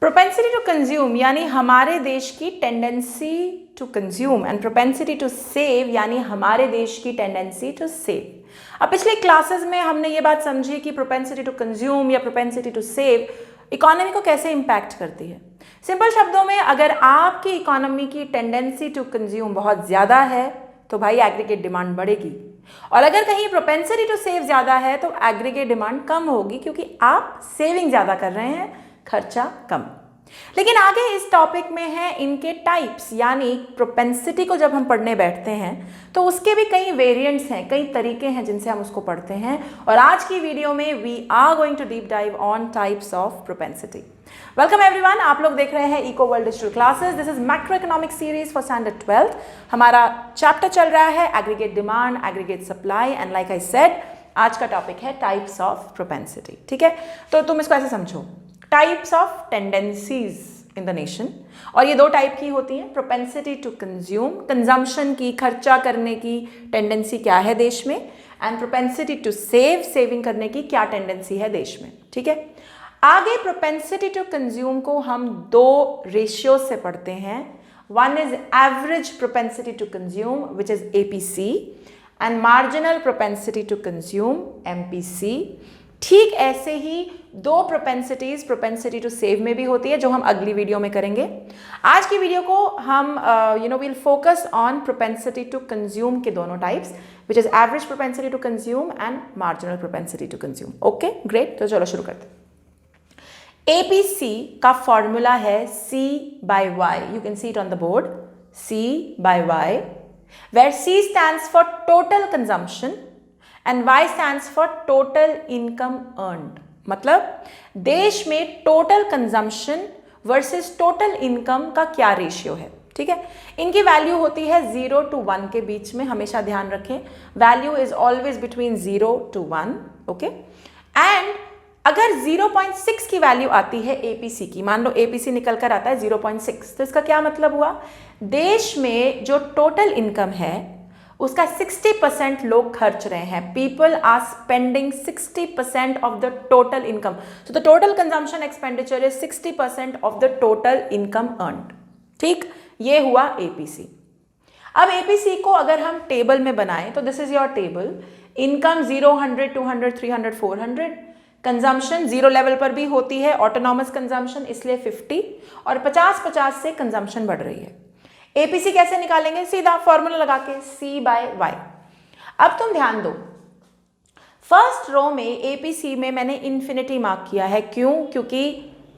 Propensity to consume यानी हमारे देश की tendency to consume and propensity to save यानी हमारे देश की टेंडेंसी टू सेव। अब पिछले क्लासेस में हमने ये बात समझी कि प्रोपेंसिटी टू कंज्यूम या प्रोपेंसिटी टू सेव इकोनॉमी को कैसे इम्पैक्ट करती है। सिंपल शब्दों में, अगर आपकी इकोनॉमी की टेंडेंसी टू कंज्यूम बहुत ज़्यादा है तो भाई एग्रीगेट डिमांड बढ़ेगी, और अगर कहीं प्रोपेंसिटी टू सेव ज़्यादा है तो एग्रीगेट डिमांड कम होगी, क्योंकि आप सेविंग ज़्यादा कर रहे हैं, खर्चा कम। लेकिन आगे इस टॉपिक में है इनके टाइप्स, यानी प्रोपेंसिटी को जब हम पढ़ने बैठते हैं तो उसके भी कई वेरिएंट्स हैं, कई तरीके हैं जिनसे हम उसको पढ़ते हैं। और आज की वीडियो में we are going to deep dive on types of propensity. Welcome everyone, आप लोग देख रहे हैं Eco World Digital Classes. This is macro economic series for standard 12th। हमारा चैप्टर चल रहा है aggregate demand, aggregate supply, and like I said आज का टॉपिक है टाइप्स ऑफ प्रोपेंसिटी। ठीक है, तो तुम इसको ऐसे समझो, types of tendencies in the nation, और ये दो टाइप की होती हैं। प्रोपेंसिटी टू कंज्यूम, कंजम्पशन की, खर्चा करने की टेंडेंसी क्या है देश में, and propensity to save, saving करने की क्या टेंडेंसी है देश में। ठीक है, आगे प्रोपेंसिटी टू कंज्यूम को हम दो रेशियो से पढ़ते हैं। One is average propensity to consume which is APC, and marginal propensity to consume MPC. ठीक ऐसे ही दो प्रोपेंसिटीज प्रोपेंसिटी टू सेव में भी होती है, जो हम अगली वीडियो में करेंगे। आज की वीडियो को हम will focus on propensity to consume के दोनों types, which is average propensity to consume and marginal propensity to consume. Okay great, तो चलो शुरू करते हैं। APC का फॉर्मूला है C by Y. You can see it on the board. C by Y, where C stands for total consumption and Y stands for total income earned. मतलब देश में total consumption versus total income का क्या ratio है। ठीक है, इनकी value होती है 0 to 1 के बीच में, हमेशा ध्यान रखें। Value is always between 0 to 1। Okay, and अगर 0.6 की वैल्यू आती है एपीसी की, मान लो एपीसी निकल कर आता है 0.6, तो इसका क्या मतलब हुआ, देश में जो टोटल इनकम है उसका 60% लोग खर्च रहे हैं। People are spending 60% of the total income, so the total consumption expenditure is 60% of the total income earned. ठीक, ये हुआ एपीसी। अब एपीसी को अगर हम टेबल में बनाएं तो this is your table. Income 0, 100, 200, 300, 400। Consumption 0 level पर भी होती है, ऑटोनॉमस कंजम्पशन, इसलिए 50, और 50-50 से कंजम्पशन बढ़ रही है। एपीसी कैसे निकालेंगे, सीधा फॉर्मूला लगा के C by Y। अब तुम ध्यान दो, फर्स्ट रो में एपीसी में मैंने इन्फिनिटी मार्क किया है। क्यों? क्योंकि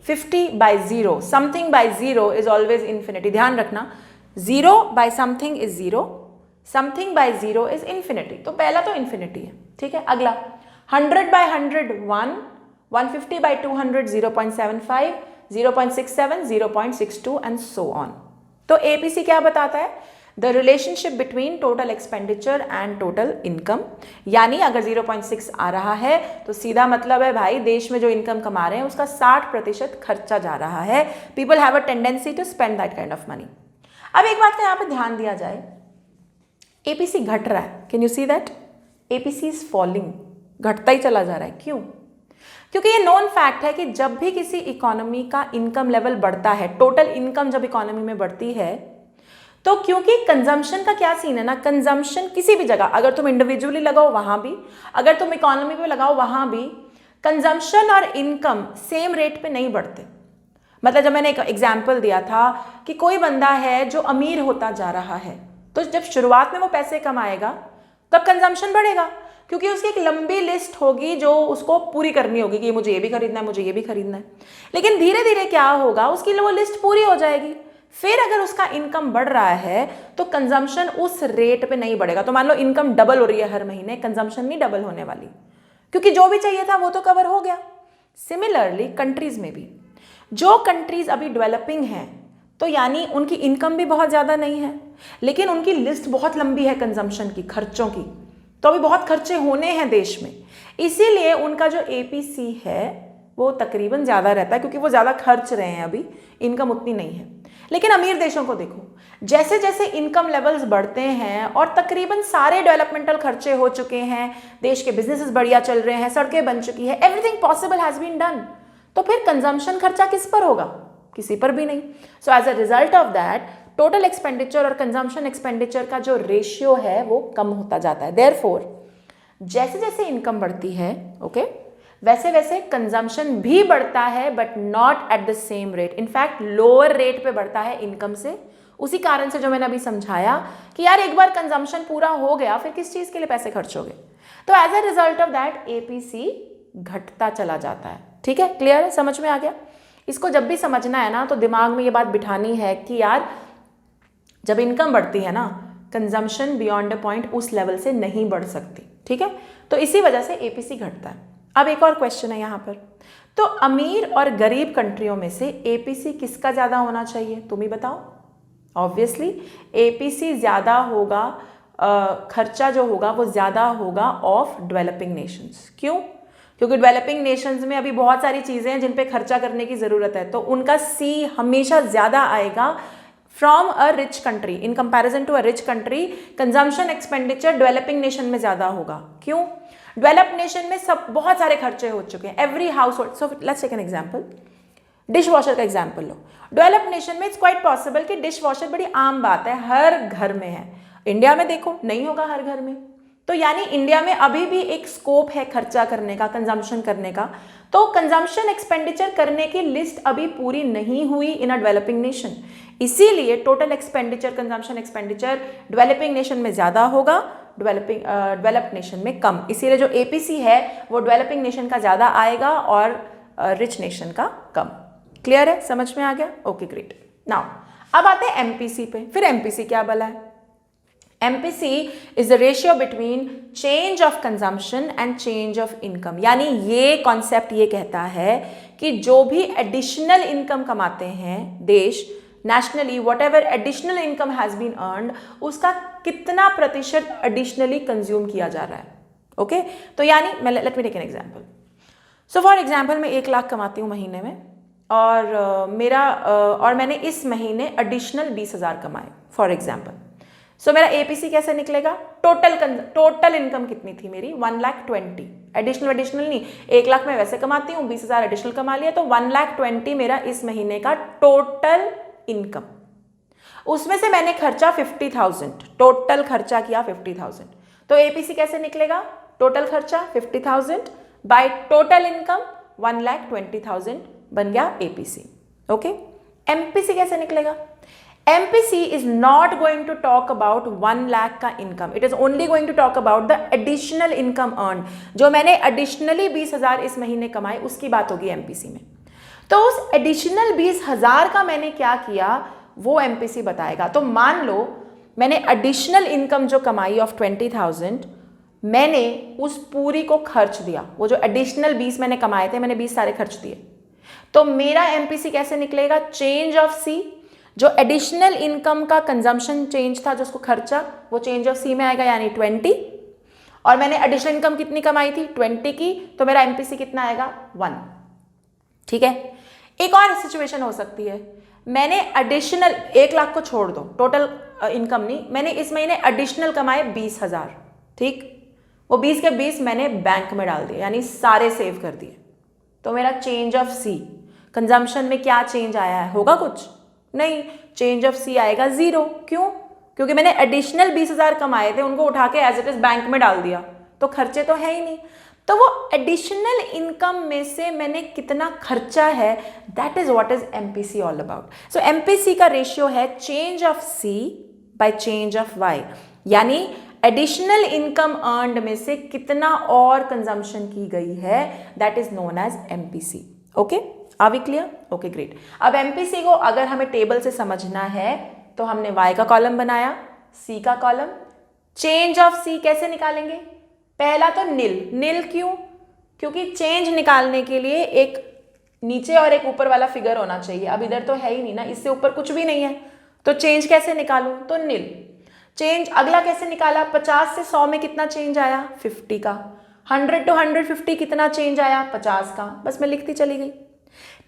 50/0, something bye 0 is always infinity. ध्यान रखना, 0 by something is 0, something bye 0 is infinity, तो पहला तो इन्फिनिटी है। ठीक है, अगला 100/100 1, 150/200 0.75, 0.67, 0.62 एंड सो ऑन। तो एपीसी क्या बताता है, the relationship between total expenditure and total income. यानी अगर 0.6 आ रहा है तो सीधा मतलब है भाई देश में जो इनकम कमा रहे हैं उसका 60% खर्चा जा रहा है। People have a tendency to spend that kind of money. अब एक बात का यहाँ पे ध्यान दिया जाए, एपीसी घट रहा है। Can you see that APC is falling, घटता ही चला जा रहा है। क्यों? क्योंकि ये नोन फैक्ट है कि जब भी किसी इकोनॉमी का इनकम लेवल बढ़ता है, टोटल इनकम जब इकोनॉमी में बढ़ती है, तो क्योंकि कंजम्पशन का क्या सीन है ना, कंजम्पशन किसी भी जगह, अगर तुम इंडिविजुअली लगाओ वहां भी, अगर तुम इकोनॉमी पे लगाओ वहां भी, कंजम्पशन और इनकम सेम रेट पे नहीं बढ़ते। मतलब जब मैंने एक एग्जाम्पल दिया था कि कोई बंदा है जो अमीर होता जा रहा है, तो जब शुरुआत में वो पैसे कमाएगा तब कंजम्पशन बढ़ेगा, क्योंकि उसकी एक लंबी लिस्ट होगी जो उसको पूरी करनी होगी कि मुझे ये भी खरीदना है, मुझे ये भी खरीदना है। लेकिन धीरे धीरे क्या होगा, उसकी वो लिस्ट पूरी हो जाएगी। फिर अगर उसका इनकम बढ़ रहा है तो कंजम्पशन उस रेट पे नहीं बढ़ेगा। तो मान लो इनकम डबल हो रही है हर महीने, कंजम्पशन नहीं डबल होने वाली, क्योंकि जो भी चाहिए था वो तो कवर हो गया। सिमिलरली कंट्रीज में भी, जो कंट्रीज अभी डेवलपिंग हैं तो यानी उनकी इनकम भी बहुत ज़्यादा नहीं है, लेकिन उनकी लिस्ट बहुत लंबी है कंजम्पशन की, खर्चों की, तो अभी बहुत खर्चे होने हैं देश में, इसीलिए उनका जो एपीसी है वो तकरीबन ज़्यादा रहता है, क्योंकि वो ज़्यादा खर्च रहे हैं, अभी इनकम उतनी नहीं है। लेकिन अमीर देशों को देखो, जैसे जैसे इनकम लेवल्स बढ़ते हैं और तकरीबन सारे डेवलपमेंटल खर्चे हो चुके हैं, देश के बिजनेसेस बढ़िया चल रहे हैं, सड़कें बन चुकी है, everything possible has been done, तो फिर कंजम्पशन खर्चा किस पर होगा, किसी पर भी नहीं। So as a result of that total expenditure और कंजम्पशन एक्सपेंडिचर का जो रेशियो है वो कम होता जाता है। देयरफॉर जैसे जैसे इनकम बढ़ती है ओके वैसे वैसे कंजम्पशन भी बढ़ता है but not at the same rate, in fact lower rate पे बढ़ता है इनकम से। उसी कारण से जो मैंने अभी समझाया कि यार एक बार कंजम्पशन पूरा हो गया फिर किस चीज के लिए पैसे खर्च हो गए, तो as a result of that APC घटता चला जाता है। ठीक है, क्लियर है, समझ में आ गया। इसको जब भी समझना है ना तो दिमाग में ये बात बिठानी है कि यार जब इनकम बढ़ती है ना कंजम्पशन बियॉन्ड अ पॉइंट उस लेवल से नहीं बढ़ सकती। ठीक है, तो इसी वजह से एपीसी घटता है। अब एक और क्वेश्चन है यहाँ पर, तो अमीर और गरीब कंट्रियों में से एपीसी किसका ज्यादा होना चाहिए, तुम ही बताओ। ऑब्वियसली एपीसी ज्यादा होगा, खर्चा जो होगा वो ज्यादा होगा ऑफ डेवलपिंग नेशंस। क्यों? क्योंकि डेवलपिंग नेशंस में अभी बहुत सारी चीजें हैं जिन पे खर्चा करने की जरूरत है, तो उनका सी हमेशा ज्यादा आएगा from a rich country in comparison to a rich country. Consumption expenditure developing nation में ज्यादा होगा। क्यों? डेवलप्ड नेशन में सब बहुत सारे खर्चे हो चुके हैं, every household. So let's take an example, dishwasher का एग्जांपल लो। डेवलप्ड नेशन में इट्स क्वाइट पॉसिबल कि डिश वॉशर बड़ी आम बात है, हर घर में है। इंडिया में देखो नहीं होगा हर घर में, तो यानी इंडिया में अभी भी एक स्कोप है खर्चा करने का, कंजम्पशन करने का। तो कंजम्पशन एक्सपेंडिचर करने की लिस्ट अभी पूरी नहीं हुई इन अ डेवलपिंग नेशन, इसीलिए total expenditure consumption expenditure developing nation में ज्यादा होगा, डेवलप्ड नेशन में कम। इसीलिए जो एपीसी है वो डेवलपिंग नेशन का ज्यादा आएगा और रिच नेशन का कम। क्लियर है, समझ में आ गया? Okay great. नाउ अब आते हैं एमपीसी पे। फिर एमपीसी क्या बला है? MPC is the ratio between change of consumption and change of income. यानी ये कॉन्सेप्ट ये कहता है कि जो भी एडिशनल इनकम कमाते हैं देश nationally, whatever additional income has been earned, उसका कितना प्रतिशत एडिशनली कंज्यूम किया जा रहा है। ओके तो यानी let me take an example. So for example मैं 1 लाख कमाती हूँ महीने में और और मैंने इस महीने एडिशनल 20,000 कमाए फॉर एग्जांपल। सो मेरा एपीसी कैसे निकलेगा? टोटल इनकम कितनी थी मेरी? 1,20,000। एडिशनल नहीं, 1 लाख में वैसे कमाती हूँ, 20,000 एडिशनल कमा लिया, तो 1,20,000 मेरा इस महीने का टोटल इनकम। उसमें से मैंने खर्चा 50,000, टोटल खर्चा किया 50,000, तो एपीसी कैसे निकलेगा? टोटल खर्चा 50,000 बाय टोटल इनकम 1,20,000 बन गया एपीसी। ओके, एमपीसी कैसे निकलेगा? MPC is not going to talk about 1 lakh का income, it is only going to talk about the additional income earn. जो मैंने एडिशनली 20,000 इस महीने कमाए उसकी बात होगी एमपीसी में। तो उस एडिशनल 20,000 का मैंने क्या किया वो एमपीसी बताएगा। तो मान लो मैंने एडिशनल इनकम जो कमाई ऑफ 20,000, मैंने उस पूरी को खर्च दिया। वो जो एडिशनल 20 मैंने कमाए थे मैंने 20 सारे खर्च दिए, तो मेरा एमपीसी कैसे निकलेगा? चेंज ऑफ सी, जो एडिशनल इनकम का कंजम्पशन चेंज था, जो उसको खर्चा, वो चेंज ऑफ सी में आएगा यानी 20, और मैंने एडिशनल इनकम कितनी कमाई थी? 20 की, तो मेरा एमपीसी कितना आएगा? 1। ठीक है, एक और सिचुएशन हो सकती है, मैंने एडिशनल 1 लाख को छोड़ दो, टोटल इनकम नहीं, मैंने इस महीने एडिशनल कमाए 20,000। ठीक, वो 20 के 20 मैंने बैंक में डाल दिए यानी सारे सेव कर दिए, तो मेरा चेंज ऑफ सी, कंजम्पशन में क्या चेंज आया है? होगा कुछ नहीं, चेंज ऑफ सी आएगा 0। क्यों? क्योंकि मैंने एडिशनल 20,000 कमाए थे, उनको उठा के एज इट इज बैंक में डाल दिया, तो खर्चे तो है ही नहीं। तो वो एडिशनल इनकम में से मैंने कितना खर्चा है, that is what is MPC all about. So MPC का रेशियो है change of C by change of Y, यानी एडिशनल इनकम अर्नड में से कितना और कंजम्पशन की गई है, that is known as MPC. Okay, are we clear? Okay great. अब एमपीसी को अगर हमें टेबल से समझना है तो हमने वाई का कॉलम बनाया, सी का कॉलम। चेंज ऑफ सी कैसे निकालेंगे? पहला तो नील क्यों? क्योंकि चेंज निकालने के लिए एक नीचे और एक ऊपर वाला फिगर होना चाहिए। अब इधर तो है ही नहीं ना, इससे ऊपर कुछ भी नहीं है, तो चेंज कैसे निकालूं? तो नील। चेंज अगला कैसे निकाला? 50 से 100 में कितना चेंज आया? 50 का। 100 to 150 कितना चेंज आया? 50 का। बस मैं लिखती चली गई।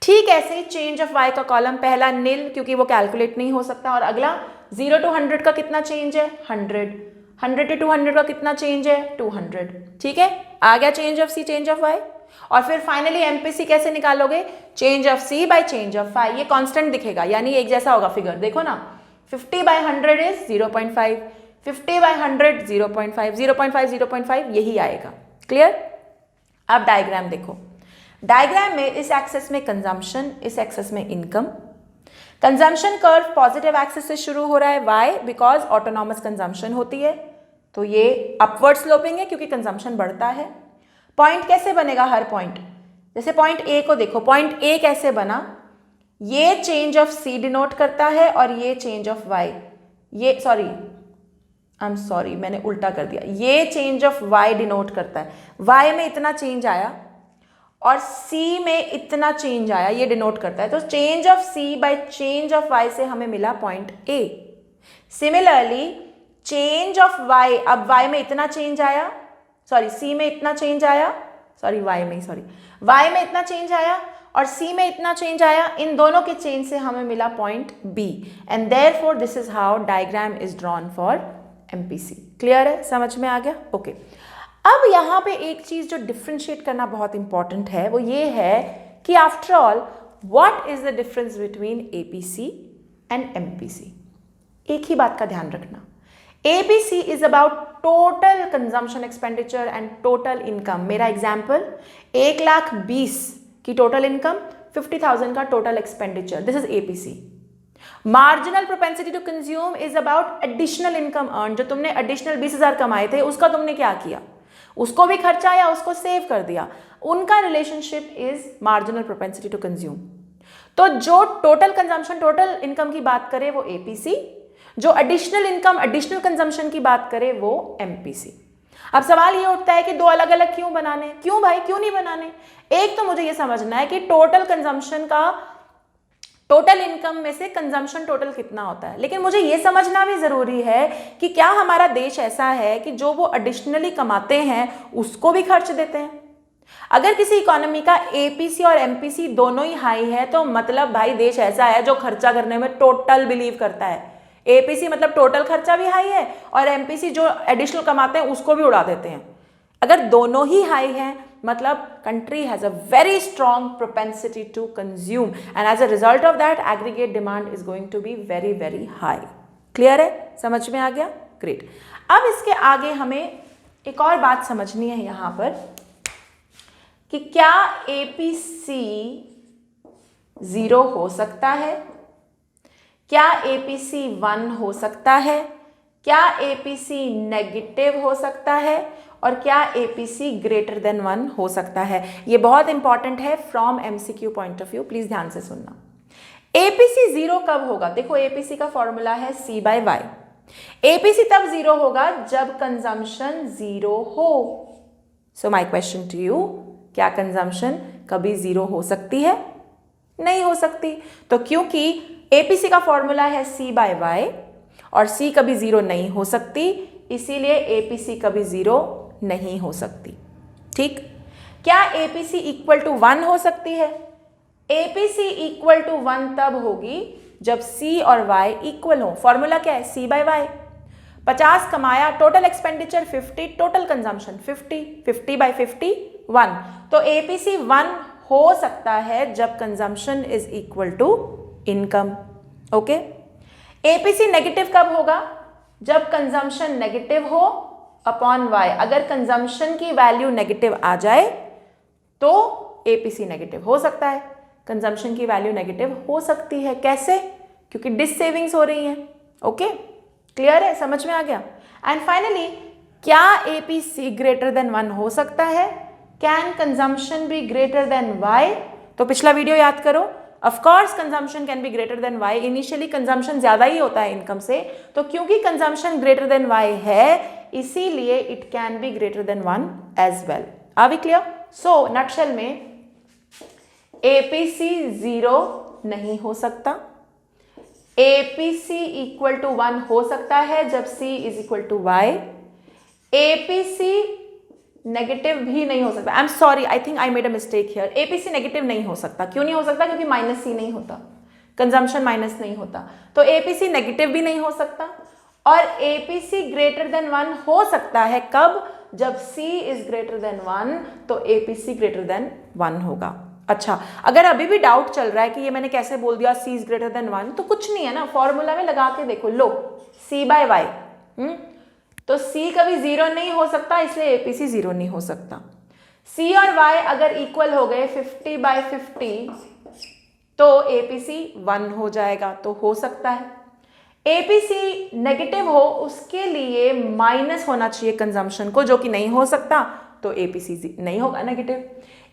ठीक ऐसे ही चेंज ऑफ वाई का कॉलम, पहला नील क्योंकि वो कैलकुलेट नहीं हो सकता, और अगला 0 to 100 का कितना चेंज है? 100। 100 to 200 का कितना चेंज है? 200। ठीक है, आ गया change of C, change of Y. और फिर फाइनली एमपीसी कैसे निकालोगे, change of C by change of Y, ये कांस्टेंट दिखेगा यानी एक जैसा होगा फिगर, देखो ना 50 बाय 100 इज 0.5, 50 बाय 100 0.5, 0.5 0.5 यही आएगा। क्लियर? अब डायग्राम देखो, डायग्राम में इस एक्सेस में कंजम्पशन, इस एक्सेस में income. Consumption curve positive axis से शुरू हो रहा है, वाई बिकॉज ऑटोनॉमस कंजम्पशन होती है, तो ये अपवर्ड स्लोपिंग है क्योंकि कंजम्पशन बढ़ता है। पॉइंट कैसे बनेगा हर पॉइंट, जैसे पॉइंट ए को देखो, पॉइंट ए कैसे बना, ये चेंज ऑफ सी डिनोट करता है और ये चेंज ऑफ वाई, ये सॉरी मैंने उल्टा कर दिया, ये चेंज ऑफ वाई डिनोट करता है, वाई में इतना चेंज आया और सी में इतना चेंज आया, ये डिनोट करता है। तो change of C by change of Y से हमें मिला point A. Similarly change of Y, अब वाई में इतना चेंज आया, सॉरी सी में इतना चेंज आया, वाई में इतना चेंज आया और सी में इतना चेंज आया, इन दोनों के चेंज से हमें मिला point B and therefore this is how diagram is drawn for MPC. Clear है, समझ में आ गया? ओके। अब यहाँ पे एक चीज जो डिफ्रेंशिएट करना बहुत इंपॉर्टेंट है वो ये है कि after all what is the difference between APC and MPC. एक ही बात का ध्यान रखना, APC is about total consumption expenditure and total income. मेरा एग्जाम्पल 1,20,000 की टोटल इनकम, 50,000 का total expenditure, this is APC. Marginal propensity to consume is about additional income earn, जो तुमने एडिशनल 20,000 कमाए थे उसका तुमने क्या किया, उसको भी खर्चा या उसको सेव कर दिया, उनका relationship is marginal propensity to consume. तो जो टोटल कंजम्पशन टोटल इनकम की बात करे वो एपीसी, जो एडिशनल इनकम एडिशनल कंजम्पशन की बात करे वो एमपीसी। अब सवाल ये उठता है कि दो अलग अलग क्यों बनाने, क्यों भाई क्यों नहीं बनाने? एक तो मुझे ये समझना है कि टोटल कंजम्पशन का टोटल इनकम में से कंजम्पशन टोटल कितना होता है, लेकिन मुझे ये समझना भी जरूरी है कि क्या हमारा देश ऐसा है कि जो वो एडिशनली कमाते हैं उसको भी खर्च देते हैं। अगर किसी इकोनॉमी का एपीसी और एमपीसी दोनों ही हाई है तो मतलब भाई देश ऐसा है जो खर्चा करने में टोटल बिलीव करता है। एपीसी मतलब टोटल खर्चा भी हाई है और एमपीसी जो एडिशनल कमाते हैं उसको भी उड़ा देते हैं। अगर दोनों ही हाई हैं मतलब country has a very strong propensity to consume and as a result of that aggregate demand is going to be very very high. Clear है, समझ में आ गया? ग्रेट। अब इसके आगे हमें एक और बात समझनी है यहां पर कि क्या एपीसी 0 हो सकता है, क्या एपीसी 1 हो सकता है, क्या एपीसी नेगेटिव हो सकता है और क्या एपीसी ग्रेटर देन 1 हो सकता है। ये बहुत इंपॉर्टेंट है from MCQ point of view, please ध्यान से सुनना। एपीसी 0 कब होगा? देखो एपीसी का फॉर्मूला है C बाय वाई। एपीसी तब 0 होगा जब कंजम्पशन 0 हो। So my question to you, क्या कंजम्पशन कभी 0 हो सकती है? नहीं हो सकती। तो क्योंकि एपीसी का फॉर्मूला है C बाय वाई और C कभी 0 नहीं हो सकती, इसीलिए एपीसी कभी 0 नहीं हो सकती। ठीक, क्या एपीसी इक्वल टू 1 हो सकती है? एपीसी इक्वल टू 1 तब होगी जब C और Y इक्वल हो। फॉर्मूला क्या है? C bye Y. 50 कमाया, total expenditure 50, total consumption 50, 50 by 50 1। तो एपीसी 1 हो सकता है जब consumption is equal to income. Okay. APC negative कब होगा? जब कंजम्पशन नेगेटिव हो अपॉन वाई। अगर कंजम्पशन की वैल्यू नेगेटिव आ जाए तो एपीसी नेगेटिव हो सकता है, कंजम्पशन की वैल्यू नेगेटिव हो सकती है। कैसे? क्योंकि डिस सेविंग्स हो रही हैं। ओके, क्लियर है, समझ में आ गया? एंड फाइनली, क्या एपीसी ग्रेटर देन 1 हो सकता है? Can consumption be greater than Y? तो पिछला वीडियो याद करो। Of course consumption can be greater than Y. Initially consumption ज्यादा ही होता है इनकम से, तो क्योंकि कंजम्पशन ग्रेटर देन वाई है इसीलिए it can be greater than 1 as well. Are we clear? So nutshell में एपीसी 0 नहीं हो सकता, एपीसी इक्वल टू 1 हो सकता है जब C is equal to Y. APC negative भी नहीं हो सकता। I am sorry, I think I made a mistake here. APC negative नहीं हो सकता। क्यों नहीं हो सकता? क्योंकि माइनस C नहीं होता, कंजम्पशन माइनस नहीं होता। तो एपीसी नेगेटिव भी नहीं हो सकता और एपीसी ग्रेटर देन 1 हो सकता है कब? जब C इज ग्रेटर देन 1 तो APC ग्रेटर देन 1 होगा। अच्छा, अगर अभी भी डाउट चल रहा है कि ये मैंने कैसे बोल दिया C इज ग्रेटर देन 1, तो कुछ नहीं है ना, फॉर्मूला में लगा के देखो, लो C बाय वाई, तो C कभी 0 नहीं हो सकता, इसलिए APC 0 नहीं हो सकता। C और Y अगर इक्वल हो गए 50/50 तो APC 1 हो जाएगा, तो हो सकता है। APC नेगेटिव हो उसके लिए माइनस होना चाहिए कंजम्पशन को, जो कि नहीं हो सकता, तो APC नहीं होगा नेगेटिव।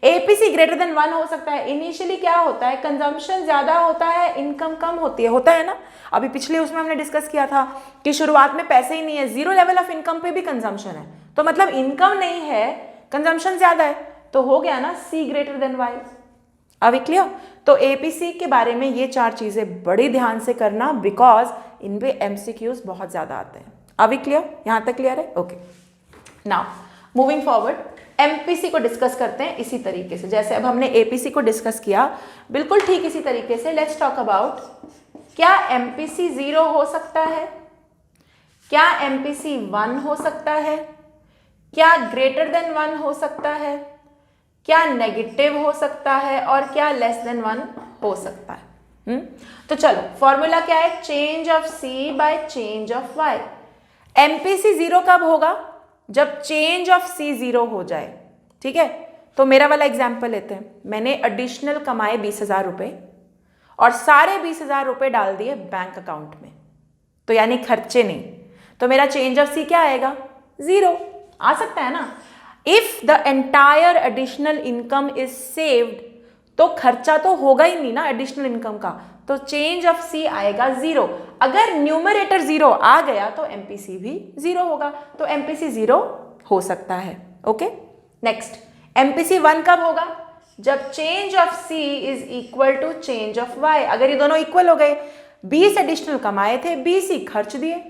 APC ग्रेटर देन 1 हो सकता है। इनिशियली क्या होता है, कंजम्पशन ज्यादा होता है, इनकम कम होती है, होता है ना। अभी पिछले उसमें हमने डिस्कस किया था कि शुरुआत में पैसे ही नहीं है, 0 लेवल ऑफ इनकम पे भी कंजम्पशन है, तो मतलब इनकम नहीं है, कंजम्पशन ज्यादा है, तो हो गया ना C ग्रेटर देन Y। अभी क्लियर? तो APC के बारे में ये 4 चीजें बड़ी ध्यान से करना, बिकॉज इन पे MCQs बहुत ज्यादा आते हैं। अभी क्लियर? यहां तक क्लियर है? Okay, now moving forward, MPC को डिस्कस करते हैं इसी तरीके से, जैसे अब हमने APC को डिस्कस किया, बिल्कुल ठीक इसी तरीके से। लेट्स टॉक अबाउट, क्या MPC 0 हो सकता है, क्या MPC 1 हो सकता है, क्या ग्रेटर देन 1 हो सकता है, क्या नेगेटिव हो सकता है, और क्या लेस देन 1 हो सकता है। तो चलो, फॉर्मूला क्या है, change of C bye change of Y। MPC 0 कब होगा, जब चेंज ऑफ C 0 हो जाए, ठीक है। तो मेरा वाला एग्जाम्पल लेते हैं, मैंने एडिशनल कमाए 20,000 रुपए और सारे 20,000 रुपए डाल दिए बैंक अकाउंट में, तो यानी खर्चे नहीं, तो मेरा चेंज ऑफ C क्या आएगा, 0 आ सकता है ना। If the entire additional income is saved, तो खर्चा तो होगा ही नहीं ना एडिशनल इनकम का, तो चेंज ऑफ C आएगा 0। अगर न्यूमरेटर 0 आ गया तो MPC भी 0 होगा, तो MPC 0 हो सकता है। ओके, नेक्स्ट, MPC 1 कब होगा, जब change of C is equal to change of Y। अगर ये दोनों इक्वल हो गए, 20 एडिशनल कमाए थे, 20 ही खर्च दिए,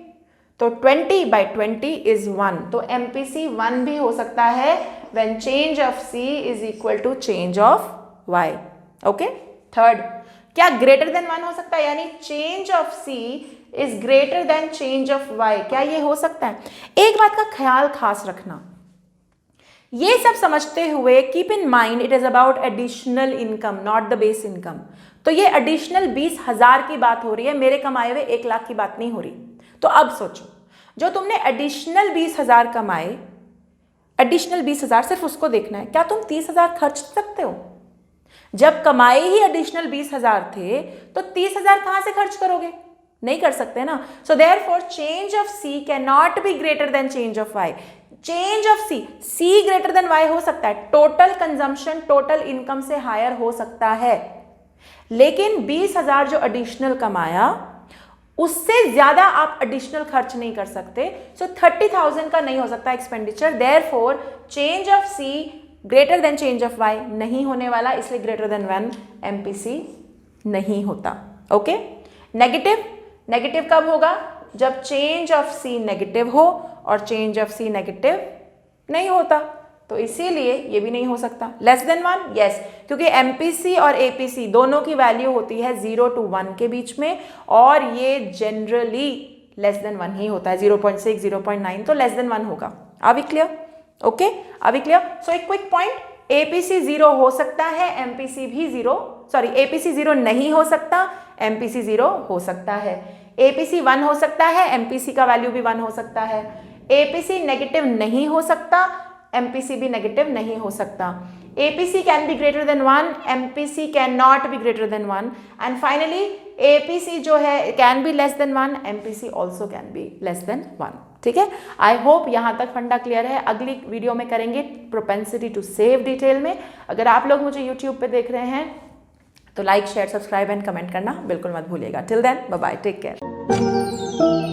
तो 20/20 इज 1, तो MPC 1 भी हो सकता है when change of C is equal to change of Y। Okay, third, क्या ग्रेटर देन 1 हो सकता है, यानी change of C is greater than change of Y, क्या ये हो सकता है। एक बात का ख्याल खास रखना, ये सब समझते हुए keep in mind it is about additional income, not the base income. तो ये एडिशनल 20,000 की बात हो रही है, मेरे कमाए हुए 1 लाख की बात नहीं हो रही। तो अब सोचो, जो तुमने एडिशनल 20,000 कमाए, एडिशनल 20,000 सिर्फ उसको देखना है, क्या तुम 30,000 खर्च सकते हो। जब कमाए ही एडिशनल 20,000 थे, तो 30,000 कहां से खर्च करोगे, नहीं कर सकते ना। So therefore change of C can not be greater then change of Y। Change of C greater than Y हो सकता है, टोटल कंजम्पशन टोटल इनकम से हायर हो सकता है, लेकिन 20,000 जो एडिशनल कमाया उससे ज्यादा आप एडिशनल खर्च नहीं कर सकते, सो 30,000 का नहीं हो सकता expenditure. Therefore change of C greater than change of Y नहीं होने वाला, इसलिए ग्रेटर देन 1 MPC नहीं होता। ओके, नेगेटिव कब होगा, जब चेंज ऑफ C नेगेटिव हो और चेंज ऑफ C नेगेटिव नहीं होता, तो इसीलिए ये भी नहीं हो सकता। लेस देन 1, यस, क्योंकि MPC और APC दोनों की वैल्यू होती है 0 to 1 के बीच में, और ये जनरली लेस देन 1 ही होता है, 0.6 0.9, तो लेस देन 1 होगा। अभी क्लियर? ओके, अभी क्लियर। सो एक क्विक पॉइंट, APC 0 हो सकता है, MPC भी 0, सॉरी APC 0 नहीं हो सकता, MPC 0 हो सकता है। APC 1 हो सकता है, MPC का वैल्यू भी 1 हो सकता है। APC नेगेटिव नहीं हो सकता, MPC भी नेगेटिव नहीं हो सकता। APC can be greater than 1, MPC can not be greater than 1, and finally APC जो है can be less than 1, MPC also can be less than 1। ठीक है, आई होप यहाँ तक फंडा क्लियर है। अगली वीडियो में करेंगे प्रोपेंसिटी टू सेव डिटेल में। अगर आप लोग मुझे यूट्यूब पे देख रहे हैं तो like share subscribe and comment करना बिल्कुल मत भूलिएगा। Till then bye bye, take care.